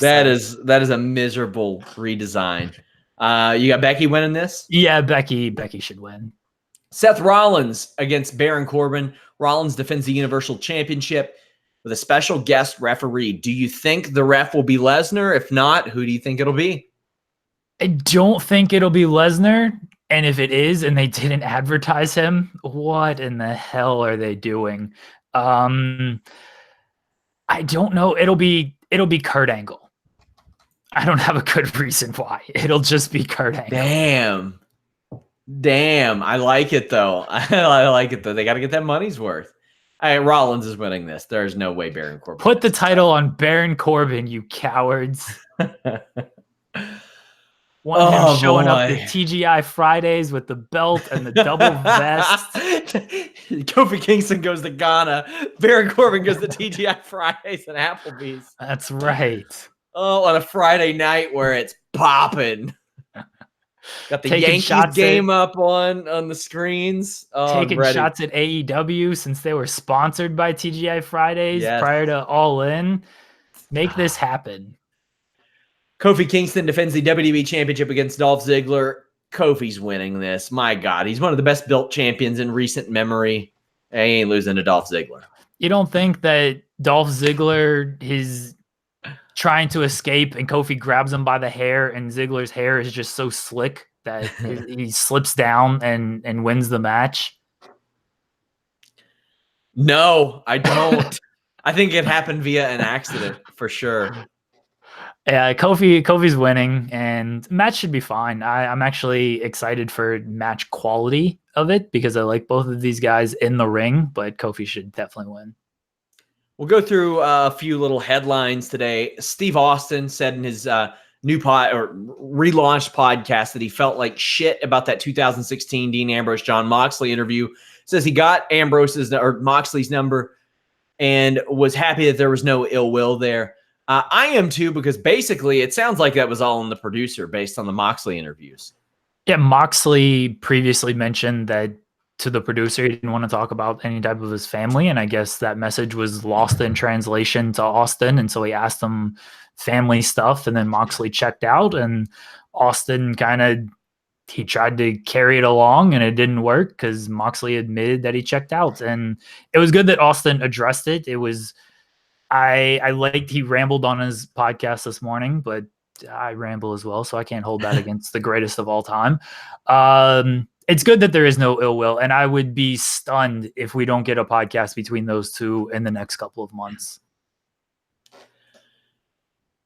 That is a miserable redesign. You got Becky winning this? Yeah, Becky should win. Seth Rollins against Baron Corbin. Rollins defends the Universal Championship with a special guest referee. Do you think the ref will be Lesnar? If not, who do you think it'll be? I don't think it'll be Lesnar. And if it is, and they didn't advertise him, what in the hell are they doing? I don't know. It'll be Kurt Angle. I don't have a good reason why. It'll just be Kurt Angle. Damn. I like it though. I like it though. They got to get that money's worth. Rollins is winning this. There's no way Baron Corbin. Put the title on Baron Corbin, you cowards. Want him showing up to TGI Fridays with the belt and the double vest. Kofi Kingston goes to Ghana. Baron Corbin goes to TGI Fridays and Applebee's. That's right. Oh, on a Friday night where it's popping. Got the Yankees game up on the screens. Taking shots at AEW since they were sponsored by TGI Fridays prior to All In. Make this happen. Kofi Kingston defends the WWE Championship against Dolph Ziggler. Kofi's winning this. My God, he's one of the best built champions in recent memory. He ain't losing to Dolph Ziggler. You don't think that Dolph Ziggler is trying to escape and Kofi grabs him by the hair and Ziggler's hair is just so slick that he slips down and wins the match? No, I don't. I think it happened via an accident for sure. Yeah, Kofi's winning, and match should be fine. I'm actually excited for match quality of it because I like both of these guys in the ring, but Kofi should definitely win. We'll go through a few little headlines today. Steve Austin said in his new relaunched podcast that he felt like shit about that 2016 Dean Ambrose John Moxley interview. Says he got Moxley's number and was happy that there was no ill will there. I am too, because basically it sounds like that was all in the producer based on the Moxley interviews. Yeah, Moxley previously mentioned that to the producer. He didn't want to talk about any type of his family, and I guess that message was lost in translation to Austin, and so he asked him family stuff, and then Moxley checked out, and Austin he tried to carry it along, and it didn't work because Moxley admitted that he checked out, and it was good that Austin addressed it. It was I liked he rambled on his podcast this morning, but I ramble as well, so I can't hold that against the greatest of all time. It's good that there is no ill will, and I would be stunned if we don't get a podcast between those two in the next couple of months.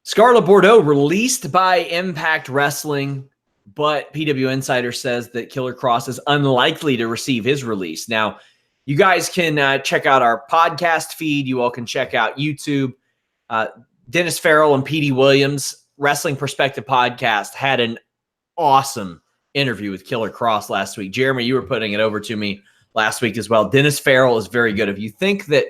Scarlett Bordeaux released by Impact Wrestling, but PW Insider says that Killer Kross is unlikely to receive his release. Now, you guys can check out our podcast feed. You all can check out YouTube. Dennis Farrell and Petey Williams, Wrestling Perspective Podcast, had an awesome interview with Killer Kross last week. Jeremy, you were putting it over to me last week as well. Dennis Farrell is very good. If you think that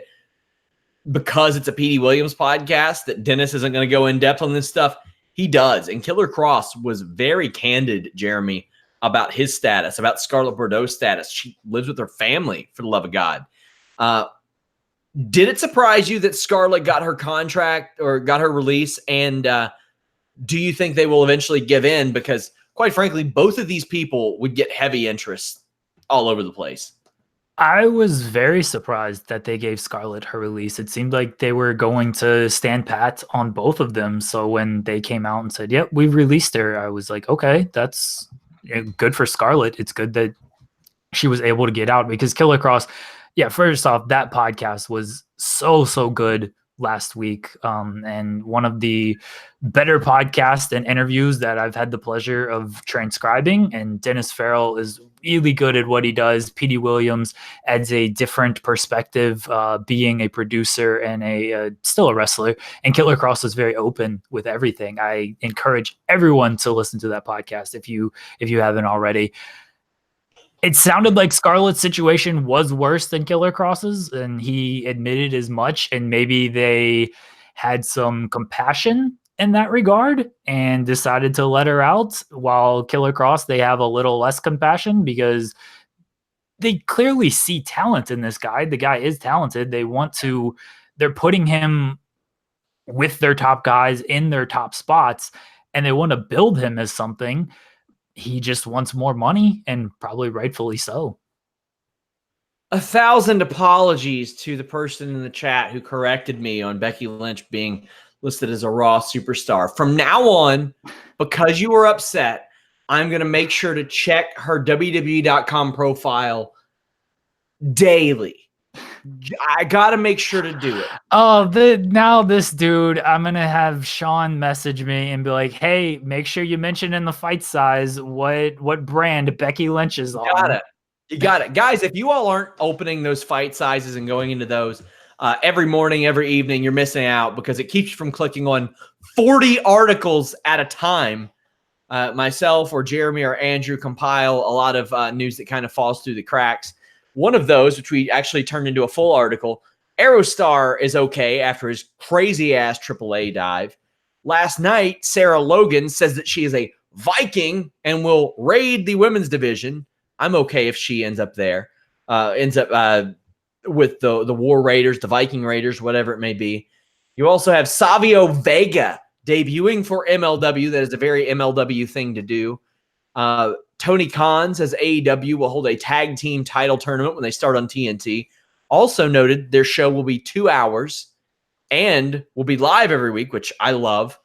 because it's a Petey Williams podcast that Dennis isn't going to go in depth on this stuff, he does. And Killer Kross was very candid, Jeremy, about his status, about Scarlett Bordeaux's status. She lives with her family, for the love of God. Did it surprise you that Scarlett got her contract or got her release? And do you think they will eventually give in? Because quite frankly, both of these people would get heavy interest all over the place. I was very surprised that they gave Scarlett her release. It seemed like they were going to stand pat on both of them. So when they came out and said, yep, we've released her, I was like, okay, that's good for Scarlett. It's good that she was able to get out, because Killer Kross, first off, that podcast was so good last week, and one of the better podcasts and interviews that I've had the pleasure of transcribing. And Dennis Farrell is really good at what he does. Petey Williams adds a different perspective, being a producer and still a wrestler. And Killer Kross is very open with everything. I encourage everyone to listen to that podcast if you haven't already. It sounded like Scarlett's situation was worse than Killer Kross's, and he admitted as much, and maybe they had some compassion in that regard and decided to let her out, while Killer Kross, they have a little less compassion because they clearly see talent in this guy. The guy is talented. They're putting him with their top guys in their top spots, and they want to build him as something. He just wants more money, and probably rightfully so. 1,000 apologies to the person in the chat who corrected me on Becky Lynch being listed as a Raw superstar. From now on, because you were upset, I'm going to make sure to check her WWE.com profile daily. I got to make sure to do it. Oh, now this dude, I'm going to have Sean message me and be like, hey, make sure you mention in the fight size what brand Becky Lynch is on. You got it. Guys, if you all aren't opening those fight sizes and going into those every morning, every evening, you're missing out, because it keeps you from clicking on 40 articles at a time. Myself or Jeremy or Andrew compile a lot of news that kind of falls through the cracks. One of those, which we actually turned into a full article, Aerostar is okay after his crazy-ass AAA dive. Last night, Sarah Logan says that she is a Viking and will raid the women's division. I'm okay if she ends up there, with the War Raiders, the Viking Raiders, whatever it may be. You also have Savio Vega debuting for MLW. That is a very MLW thing to do. Tony Khan says AEW will hold a tag team title tournament when they start on TNT. Also noted, their show will be 2 hours and will be live every week, which I love.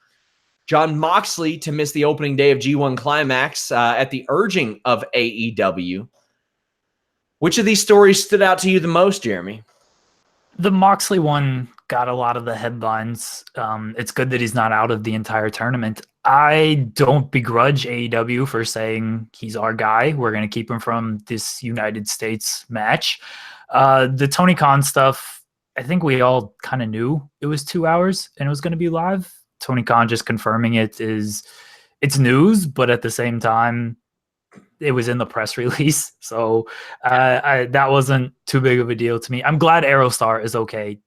Jon Moxley to miss the opening day of G1 Climax at the urging of AEW. Which of these stories stood out to you the most, Jeremy? The Moxley one got a lot of the headlines. It's good that he's not out of the entire tournament. I don't begrudge AEW for saying he's our guy. We're going to keep him from this United States match. The Tony Khan stuff, I think we all kind of knew it was 2 hours and it was going to be live. Tony Khan just confirming it's news, but at the same time, it was in the press release. So that wasn't too big of a deal to me. I'm glad Aerostar is okay.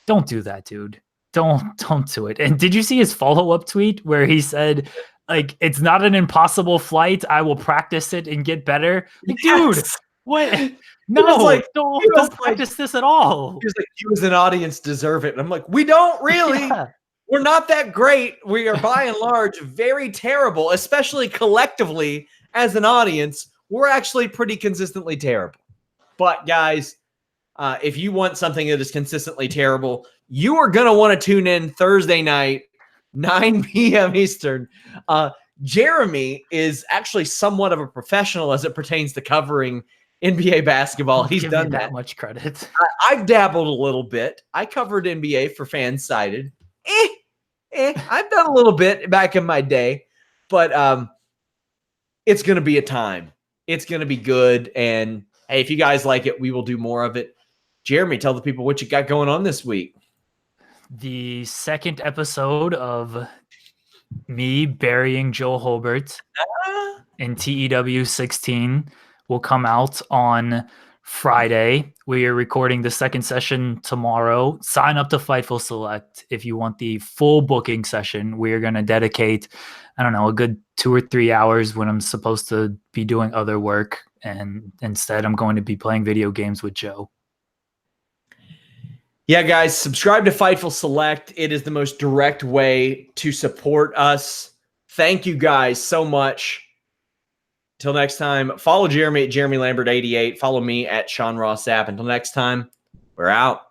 Don't do that, dude. Don't do it. And did you see his follow-up tweet where he said, like, it's not an impossible flight. I will practice it and get better. Like, yes. Dude, What? He was No, like, he was don't like, practice this at all. he was like, you as an audience deserve it. And I'm like, we don't really. Yeah. We're not that great. We are by and large very terrible, especially collectively as an audience. We're actually pretty consistently terrible. But guys, if you want something that is consistently terrible, you are going to want to tune in Thursday night, 9 p.m. Eastern. Jeremy is actually somewhat of a professional as it pertains to covering NBA basketball. Don't He's give done me that that. much credit. I've dabbled a little bit. I covered NBA for Fansided. I've done a little bit back in my day, but it's going to be a time. It's going to be good. And hey, if you guys like it, we will do more of it. Jeremy, tell the people what you got going on this week. The second episode of me burying Joe Hobart in TEW 16 will come out on Friday. We are recording the second session tomorrow. Sign up to Fightful Select if you want the full booking session. We are going to dedicate, I don't know, a good 2 or 3 hours when I'm supposed to be doing other work. And instead, I'm going to be playing video games with Joe. Yeah, guys, subscribe to Fightful Select. It is the most direct way to support us. Thank you guys so much. Until next time, follow Jeremy at Jeremy Lambert 88. Follow me at Sean Ross Sapp. Until next time, we're out.